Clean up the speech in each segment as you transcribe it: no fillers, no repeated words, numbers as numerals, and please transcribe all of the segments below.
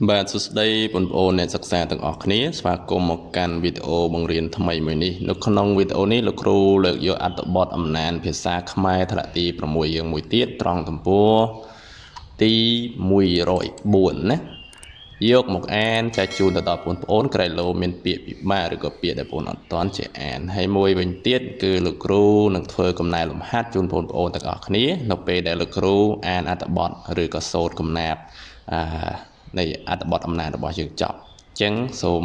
បាទសួស្តីបងប្អូនអ្នកសិក្សាទាំងអស់គ្នាស្វាគមន៍មកកាន់វីដេអូបង្រៀនថ្មីមួយនេះនៅក្នុងវីដេអូនេះលោកគ្រូលើកយកអត្ថបទអំណានភាសាខ្មែរថ្នាក់ទី6យើងមួយទៀតត្រង់ទំព័រទី104ណាយកមកអានចែកជូនទៅដល់បងប្អូនក្រែលោមានពាក្យពិបាកឬក៏ពាក្យដែលបងប្អូនអត់ទាន់ចេះអានហើយមួយវិញទៀតគឺលោកគ្រូនឹងធ្វើកំណែលំហាត់ជូនបងប្អូនទាំងអស់គ្នានៅពេលដែលលោកគ្រូអានអត្ថបទឬក៏សូត្រកំណាព្យនៃអត្ថបទអំណាចរបស់យើងចប់អញ្ចឹងសូម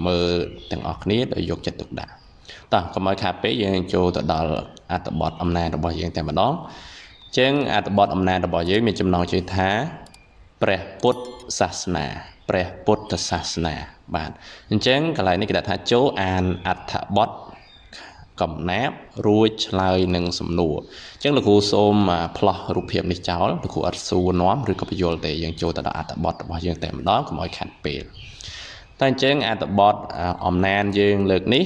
មើលទាំងអស់គ្នាដោយយកចិត្តទុកដាក់តោះកុំឲ្យខាតពេកយើងចូលទៅដល់អត្ថបទអំណាចរបស់យើងតែម្ដងអញ្ចឹងអត្ថបទអំណាចរបស់យើងមានចំណងជើងថាព្រះពុទ្ធសាសនាព្រះពុទ្ធសាសនាបាទអញ្ចឹងកន្លែងនេះគេដាក់ថាចូលអានអត្ថបទកំណាព្យរួចឆ្លើយនឹងសំណួរអញ្ចឹងលោកគ្រូសូមផ្លោះរូបភាពនេះចោលលោកគ្រូអត់សួរនាំឬក៏បញ្យល់ទេយើងចូលទៅដល់អត្ថបទរបស់យើងតែម្ដងកុំឲ្យខាត់ពេលតែអញ្ចឹងអត្ថបទអំណានយើងលើកនេះ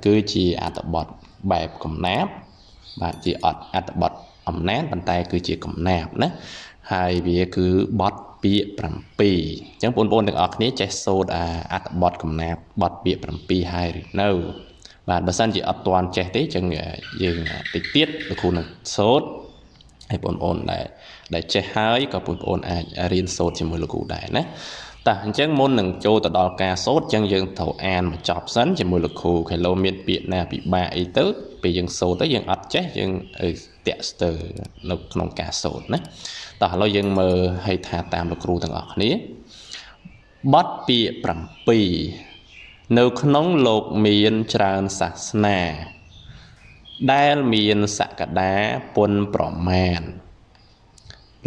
គឺជាអត្ថបទបែបកំណាព្យបាទជាអត្ថបទអំណានប៉ុន្តែគឺជាកំណាព្យណាហើយវាគឺបទពាក្យ7អញ្ចឹងបងប្អូនទាំងអស់គ្នាចេះសូត្រអត្ថបទកំណាព្យបទពាក្យ7ហើយឬនៅបាទបើសិនជាអត់ទាន់ចេះទេអញ្ចឹងយើងតិចទៀតលោកគ្រូនឹងសូត្រឲ្យបងប្អូនដែលចេះហើយក៏បងប្អូនអាចរៀនសូត្រជាមួយលោកគ្រូដែរណាតោះអញ្ចឹងមុននឹងចូលទៅដល់ការសូត្រអញ្ចឹងយើងត្រូវអានមកចប់សិនជាមួយលោកគ្រូខេឡូមានពាក្យណាពិបាកអីទៅពេលយើងសូត្រទៅយើងអត់ចេះយើងតាក់ស្ទើរនៅក្នុងការសូត្រណាតោះឥឡូវយើងមើលឲ្យថាតាមលោកគ្រូទាំងអស់គ្នាបទពាក្យ7នៅក្នុងលោកមានច្រើនសាសនាដែលមានសក្តាពុនប្រមាណ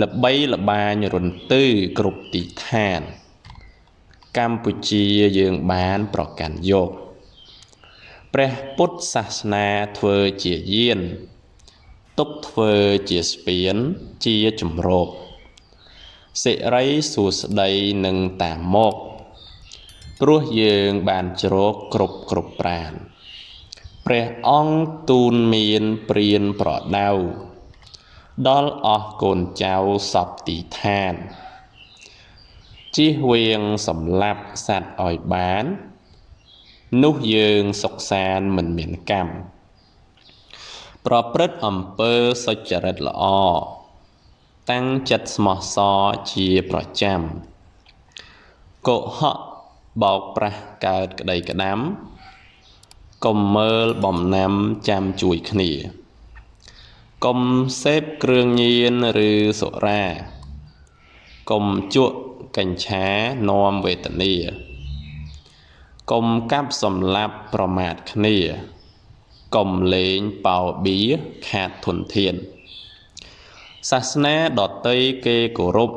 ល្បីល្បាញរន្ទឺគ្រប់ទីឋានកម្ពុជាយើងបានប្រកាន់យកព្រះពុទ្ធសាសនាធ្វើជាយានទុកធ្វើជាស្ពានជាជំរកសិរីសួស្តីនឹងតាមមកព្រោះយើងបានជ្រកគ្រប់ប្រានព្រះអង្គទូលមានព្រានប្រដៅដល់អស់កូនចៅសពទីឋានជិះវៀងសម្លាប់សត្វឲ្យបាននោះយើងសុខសានមិនមានកម្មប្រព្រឹត្តអំពើសុចរិតល្អតាំងចិត្តស្មោះសរជាប្រចាំកុហកបោកប្រាស់កើតក្តីក្តាំកុំមើលបំណាំចាំជួយគ្នាកុំសេពគ្រឿងញៀនឬសុរាកុំជក់កញ្ឆានាំវេទនាកុំកាប់សម្លាប់ប្រមាថគ្នាកុំលេងប៉ោបៀខាតធនធានសាសនាដតីគេគោរព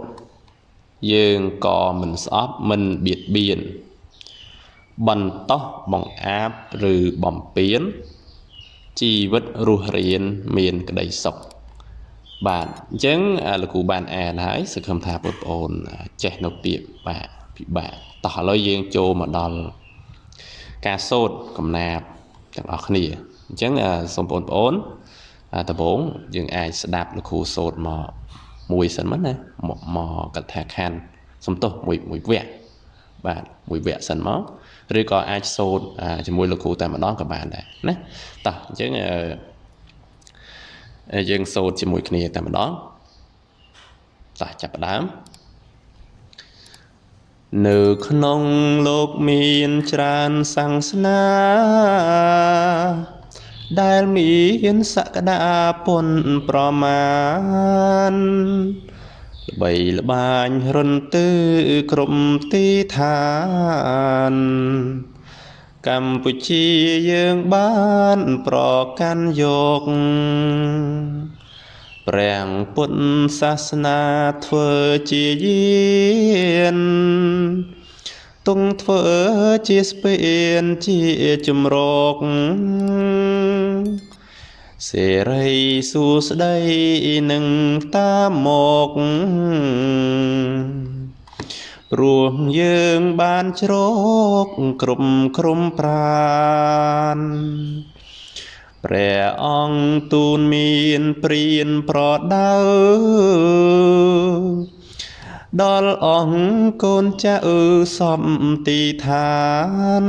យើងក៏មិនស្អប់មិនបៀតបៀនបន្តោះបង្អាបឬបំពេញជីវិតរស់រានមានក្តីសុខបាទអញ្ចឹងលោកគ្រូបានអានហើយសង្ឃឹមថាបងប្អូនចេះនៅពាក្យពិបាកតោះឥឡូវយើងចូលមកដល់ការសូត្រកំណាព្យទាំងអស់គ្នាអញ្ចឹងសូមបងប្អូនដំបូងយើងអាចស្ដាប់លោកគ្រូសូត្រមកមួយសិនមកណាមកកថាខណ្ឌសំទោសមួយវគ្គបាទមួយវគ្គសិនមកឬក៏អាចសូត្រជាមួយលោកគ្រូតែម្ដងក៏បានដែរណាតោះអញ្ចឹងយើងសូត្រជាមួយគ្នាតែម្ដងតោះចាប់ផ្ដើមនៅក្នុងលោកមានច្រើនសាសនាដែលមានសក្តាពុនប្រមាណល្បីល្បាញរន្ទឺគ្រប់ទីឋានកម្ពុជាយើងបានប្រកាន់យកព្រះពុទ្ធសាសនាធ្វើជាយានទង់ធ្វើជាស្ពានជាជំរកសេរីសួស្តីនឹងតាមមកព្រោះយើងបានជ្រកគ្រប់ប្រានព្រះអង្គទូលមានព្រានប្រដៅ ដល់អង្គកូនចៅសំទីឋាន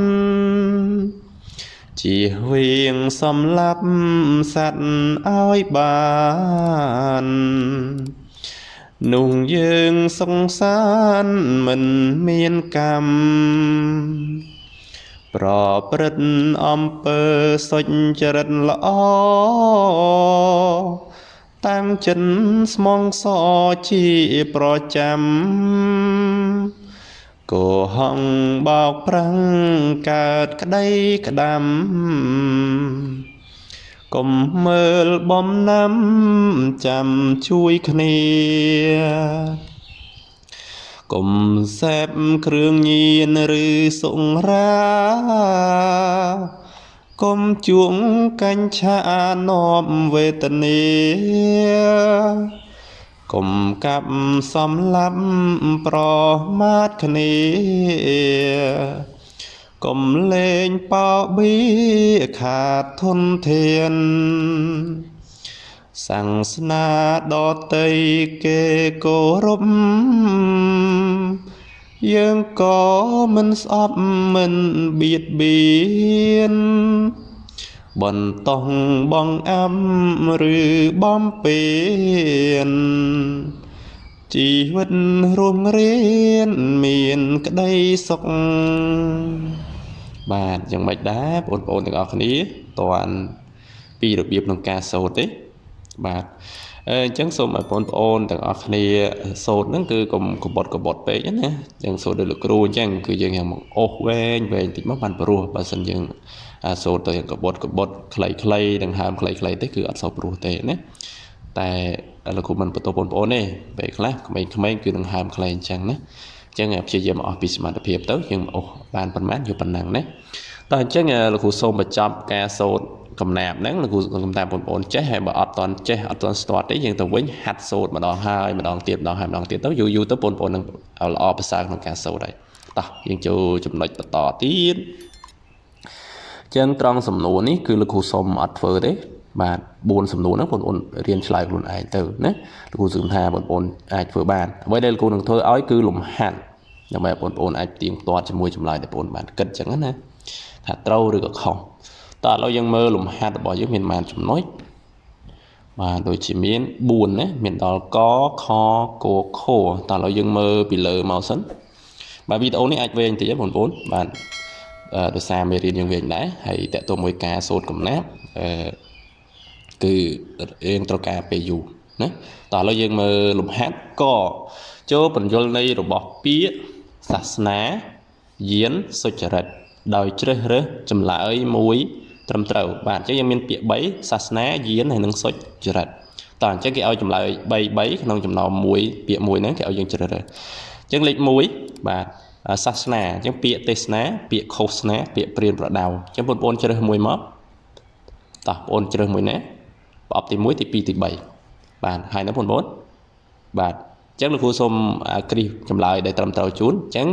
ជាវៀងសំឡាប់សัตว์ឲ្យបាននោះយើងសង្សារមិនមានកម្មប្រព្រឹត្តអំពើសុចរិតល្អតាំងចិនស្មងសជាប្រចាំកុហកបោកប្រាំងកើតក្តីក្តាំកុំមើលបំណាំចាំជួយគ្នាកុំសេពគ្រឿងញៀនឬសុរាកុំជួងកញ្ឆានាំវេទនាកុំកាប់សំឡាប់ប្រមាថគ្នាកុំលេងបោបៀខាតធនធានសាសនាដតីគេគោរពយើងក៏មិនស្អប់មិនបៀតបៀនបន្តោងបងអាំឬបំពេញជីវិតរួមរៀនមានក្តីសុខបាទយ៉ាងម៉េចដែរបងប្អូនទាំងអស់គ្នាតើពីរបៀបក្នុងការសូត្រទេបាទអញ្ចឹងសូមឲ្យបងប្អូនទាំងអស់គ្នាសូត្រហ្នឹងគឺកុំកបុតពេកណាអញ្ចឹងសូត្រដោយលោកគ្រូអញ្ចឹងគឺយើងយ៉ាងមកអូសវែងតិចមកបានព្រោះបើសិនយើងសូត្រទៅកបុតខ្លីៗដង្ហើមខ្លីៗទេគឺអត់សូវព្រោះទេណាតែលោកគ្រូមិនបន្តបងប្អូនទេពេលខ្លះក្មេងៗគឺដង្ហើមខ្លីអញ្ចឹងណាអញ្ចឹងព្យាយាមអស់ពីសមត្ថភាពទៅយើងអូសបានប៉ុន្មានយកប៉ុណ្ណឹងណាតោះអញ្ចឹងលោកគ្រូសូមបញ្ចប់ការសូត្រកំណាព្យហ្នឹងលោកគ្រូសំតាមបងប្អូនចេះហើយបើអត់តន់ចេះអត់តន់ស្ទាត់ទេយើងទៅវិញហាត់សូត្រម្ដងហើយម្ដងទៀតម្ដងទៀតទៅយូរទៅបងប្អូននឹងល្អប្រសើរក្នុងការសូត្រហើយតោះយើងចូលចំណុចបន្តទៀតចឹងត្រង់សំណួរនេះគឺលោកគ្រូសុំអត់ធ្វើទេបាទ4សំណួរហ្នឹងបងប្អូនរៀនឆ្លើយខ្លួនឯងទៅណាលោកគ្រូសឹងថាបងប្អូនអាចធ្វើបានអ្វីដែលលោកគ្រូនឹងធ្វើឲ្យគឺលំហាត់ដើម្បីបងប្អូនអាចទៀងទាត់ជាមួយចម្លើយដែលបងប្អូនបានគិតចឹងណាថាត្រូវឬក៏ខុសតើឥឡូវយើងមើលលំហាត់របស់យើងមានប៉ុន្មានចំណុចបាទដូចជាមាន4ណាមានដល់កខកខតើឥឡូវយើងមើលពីលើមកសិនបាទវីដេអូនេះអាចវែងតិចបងប្អូនបាទដោយសារមេរៀនយើងវែងដែរហើយតកតមួយការសូត្រកំណាព្យគឺយើងត្រូវការពេលយូរណាតើឥឡូវយើងមើលលំហាត់កចូលបញ្យលន័យរបស់ពាក្យសាសនាយានសុចរិតដោយជ្រើសរើសចម្លើយមួយត្រឹមត្រូវបាទអញ្ចឹងយើងមានពាក្យ3សាសនាយានហើយនិងសុចរិតតើអញ្ចឹងគេឲ្យចម្លើយ3ក្នុងចំណោម1ពាក្យ1ហ្នឹងគេឲ្យយើងជ្រើសរើសអញ្ចឹងលេខ1បាទសាសនាអញ្ចឹងពាក្យទេសនាពាក្យឃោសនាពាក្យព្រានប្រដៅអញ្ចឹងបងប្អូនជ្រើសមួយមកតោះបងប្អូនជ្រើសមួយណាប្រអប់ទី1ទី2ទី3បាទហើយណាបងប្អូនបាទអញ្ចឹងលោកគ្រូសូមគ្រីសចម្លើយដែលត្រឹមត្រូវជូនអញ្ចឹង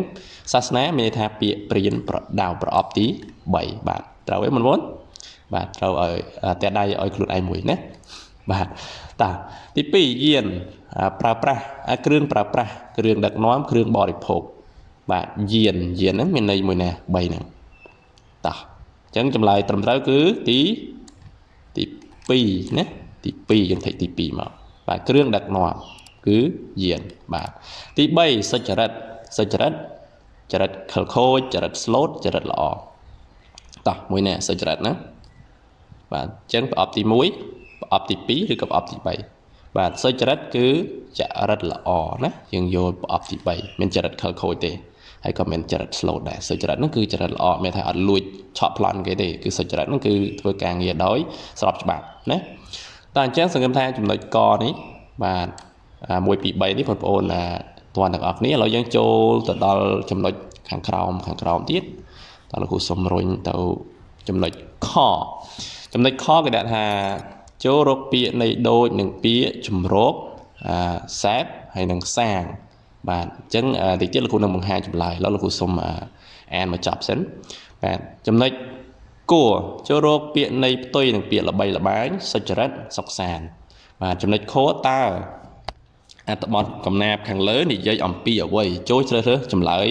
សាសនាមានន័យថាពាក្យព្រានប្រដៅប្រអប់ទី3បាទត្រូវទេបងប្អូនបាទត្រូវឲ្យតែដៃឲ្យខ្លួនឯងមួយណាបាទតើទី2យានប្រើប្រាស់គ្រឿងប្រើប្រាស់គ្រឿងដឹកនាំគ្រឿងបរិភោគបាទយានហ្នឹងមានន័យមួយណា3ហ្នឹងតោះអញ្ចឹងចម្លើយត្រឹមត្រូវគឺទី2ណាទី2យើងថៃទី2មកបាទគ្រឿងដឹកនាំគឺយានបាទទី3សុចរិតចរិតខលខូចចរិតស្លូតចរិតល្អតោះមួយណាសុចរិតណាបាទអញ្ចឹងប្រអប់ទី1ប្រអប់ទី2ឬក៏ប្រអប់ទី3បាទសុចរិតគឺចរិតល្អណាយើងយកប្រអប់ទី3មានចរិតខលខូចទេហើយក៏មានចរិត slow ដែរសុចរិតហ្នឹងគឺចរិតល្អមានថាអត់លួចឆក់ប្លន់គេទេគឺសុចរិតហ្នឹងគឺធ្វើការងារដោយស្របច្បាប់ណាតែអញ្ចឹងសង្ឃឹមថាចំណុចកនេះបាទ1 2 3នេះបងប្អូនទាន់ទាំងអស់គ្នាឥឡូវយើងចូលទៅដល់ចំណុចខាងក្រោមទៀតតើលោកគ្រូសុំរុញទៅចំណុចខគេដាក់ថាចូលរកពាក្យនៃដូចនឹងពាក្យជំរកសែបហើយនឹងសាងបាទអញ្ចឹងតិចទៀតលោកគ្រូនឹងបង្ហាញចម្លើយឥឡូវលោកគ្រូសុំអានមកចប់សិនបាទចំណុចគួរចូលរកពាក្យនៃផ្ទុយនឹងពាក្យល្បីល្បាញសុចរិតសុខសាន្តបាទចំណុចខតើ អត្ថបទកំណាព្យខាងលើនិយាយអំពីអ្វីចូលជ្រើសរើសចម្លើយ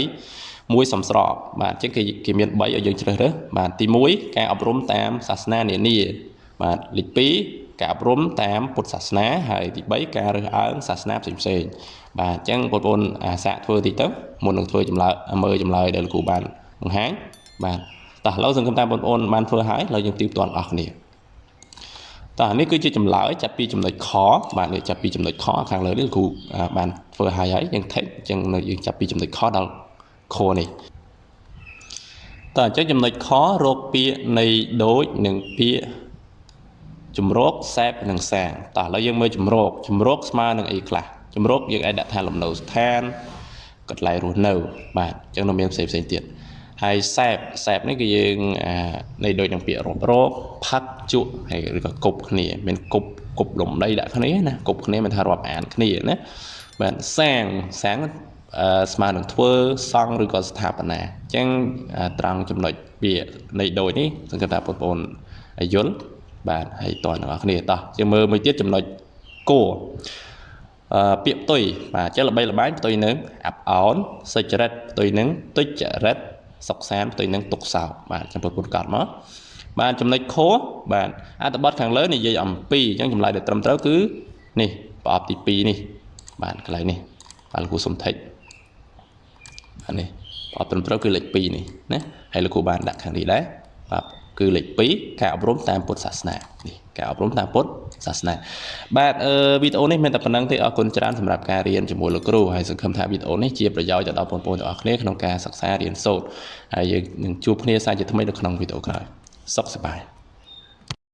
មួយសំស្របបាទអញ្ចឹងគេមាន3ឲ្យយើងជ្រើសរើសបាទទី1ការអប់រំតាមសាសនានានាបាទលេខ2ការអប់រំតាមពុទ្ធសាសនាហើយទី3ការរើសអើងសាសនាផ្សេងៗបាទអញ្ចឹងបងប្អូនអាសាកធ្វើតិចទៅមុននឹងធ្វើចម្លើយមើលចម្លើយដែលលោកគ្រូបានបង្ហាញបាទតោះឥឡូវសង្ឃឹមថាបងប្អូនបានធ្វើហើយឥឡូវយើងទីផ្ទាល់អស់គ្នាតោះនេះគឺជាចម្លើយចាប់ពីចំណុចខបាទនេះចាប់ពីចំណុចខខាងលើនេះលោកគ្រូបានធ្វើហើយយើងថេកអញ្ចឹងនៅយើងចាប់ពីចំណុចខដល់ខនេះតើអញ្ចឹងចំណុចខរកពាក្យនៃដូចនិងពាក្យជំរកសេពនិងសាងតោះឥឡូវយើងមើលជំរកស្មើនឹងអីខ្លះជំរកយើងអាចដាក់ថាលំនៅស្ថានកន្លែងរស់នៅបាទអញ្ចឹងនៅមានផ្សេងទៀតហើយសេពនេះគឺយើងនៃដូចនឹងពាក្យរកផឹកជក់ហើយឬក៏គប់គ្នាមានគប់លំដីដាក់គ្នាណាគប់គ្នាមិនថារាប់អានគ្នាណាបាទសាងស្មើនឹងធ្វើសង់ឬក៏ស្ថាបនាអញ្ចឹងត្រង់ចំណុចពាក្យនៃដូចនេះសង្កេតថាបងប្អូនយល់បាទហើយតើអ្នកនរគ្នាតោះយើងមើលមួយទៀតចំណុចគោពាក្យផ្ទុយបាទចេះល្បីល្បាញផ្ទុយនឹងអាប់អោនសុចរិតផ្ទុយនឹងទុច្ចរិតសុកសានផ្ទុយនឹងទុកសោកបាទចាំបងប្អូនកត់មកបាទចំណុចខបាទអត្ថបទខាងលើនិយាយអំពីអញ្ចឹងចម្លើយដែលត្រឹមត្រូវគឺនេះប្រអប់ទី2នេះបាទកន្លែងនេះបាទលោកគ្រូសុំថេកអានេះប្រអប់ត្រឹមត្រូវគឺលេខ2នេះណាហើយលោកគ្រូបានដាក់ខាងនេះដែរបាទគឺលេខ2ការអប់រំតាមពុទ្ធសាសនានេះការអប់រំតាមពុទ្ធសាសនាបាទវីដេអូនេះមានតែប៉ុណ្្នឹងទេអរគុណច្រើនសម្រាប់ការរៀនជាមួយលោកគ្រូហើយសង្ឃឹមថាវីដេអូនេះជាប្រយោជន៍ទៅដល់បងប្អូនទាំងអស់គ្នាក្នុងការសិក្សារៀនសូត្រហើយយើងនឹងជួបគ្នាសាជាថ្មីនៅក្នុងវីដេអូក្រោយសុខសប្បាយ